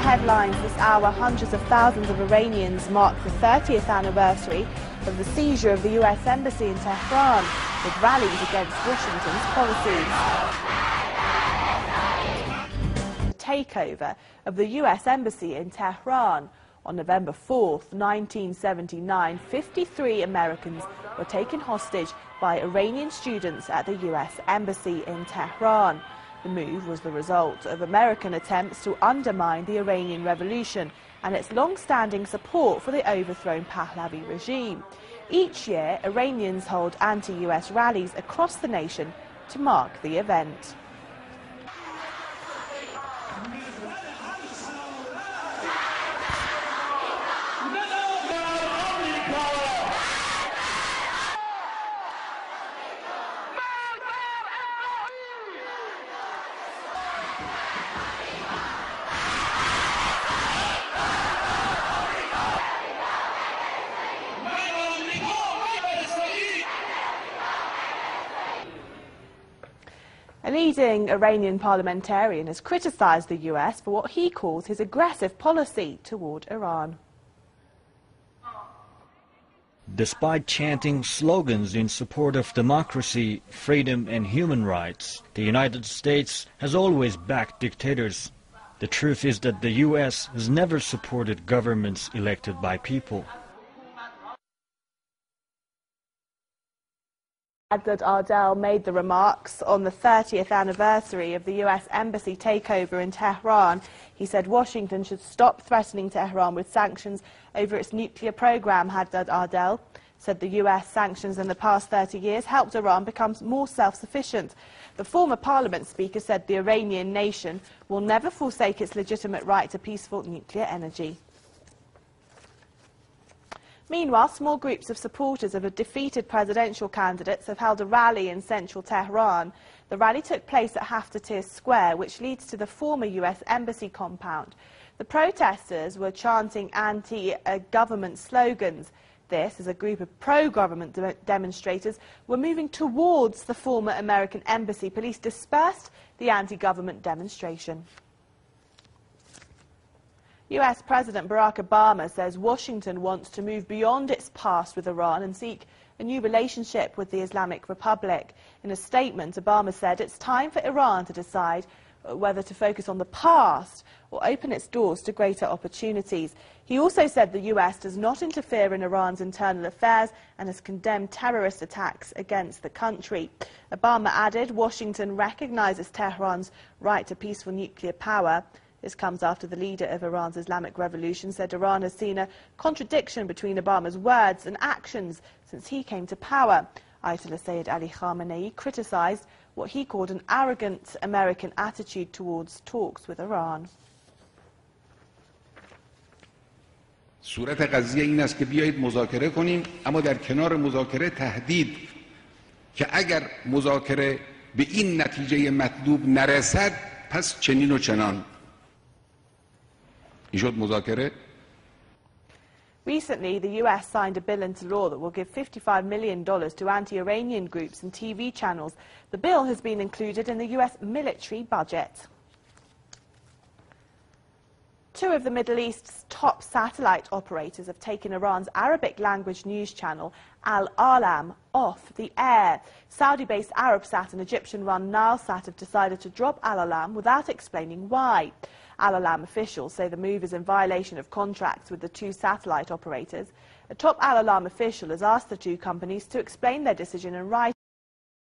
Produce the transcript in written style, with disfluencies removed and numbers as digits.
headlines this hour, hundreds of thousands of Iranians mark the 30th anniversary of the seizure of the US Embassy in Tehran, with rallies against Washington's policies. The takeover of the US Embassy in Tehran. On November 4th, 1979, 53 Americans were taken hostage by Iranian students at the US Embassy in Tehran. The move was the result of American attempts to undermine the Iranian Revolution and its long-standing support for the overthrown Pahlavi regime. Each year, Iranians hold anti-US rallies across the nation to mark the event. A leading Iranian parliamentarian has criticised the US for what he calls his aggressive policy toward Iran. Despite chanting slogans in support of democracy, freedom and human rights, the United States has always backed dictators. The truth is that the US has never supported governments elected by people. Ardel made the remarks on the 30th anniversary of the US Embassy takeover in Tehran. He said Washington should stop threatening Tehran with sanctions over its nuclear program. Ardel said the US sanctions in the past 30 years helped Iran become more self-sufficient. The former parliament speaker said the Iranian nation will never forsake its legitimate right to peaceful nuclear energy. Meanwhile, small groups of supporters of defeated presidential candidates have held a rally in central Tehran. The rally took place at Haftatir Square, which leads to the former US Embassy compound. The protesters were chanting anti-government slogans. This, as a group of pro-government demonstrators were moving towards the former American embassy. Police dispersed the anti-government demonstration. US President Barack Obama says Washington wants to move beyond its past with Iran and seek a new relationship with the Islamic Republic. In a statement, Obama said it's time for Iran to decide whether to focus on the past or open its doors to greater opportunities. He also said the US does not interfere in Iran's internal affairs and has condemned terrorist attacks against the country. Obama added Washington recognizes Tehran's right to peaceful nuclear power. This comes after the leader of Iran's Islamic Revolution said Iran has seen a contradiction between Obama's words and actions since he came to power. Ayatollah Sayyid Ali Khamenei criticized what he called an arrogant American attitude towards talks with Iran. صورت قضیه این است که بیایید مذاکره کنیم، اما در کنار مذاکره تهدید که اگر مذاکره به این نتیجه مطلوب نرسد پس چنین و چنان. Recently, the US signed a bill into law that will give $55 million to anti-Iranian groups and TV channels. The bill has been included in the US military budget. Two of the Middle East's top satellite operators have taken Iran's Arabic-language news channel, Al-Alam, off the air. Saudi-based Arabsat and Egyptian-run Nilesat have decided to drop Al-Alam without explaining why. Al-Alam officials say the move is in violation of contracts with the two satellite operators. A top Al-Alam official has asked the two companies to explain their decision in writing.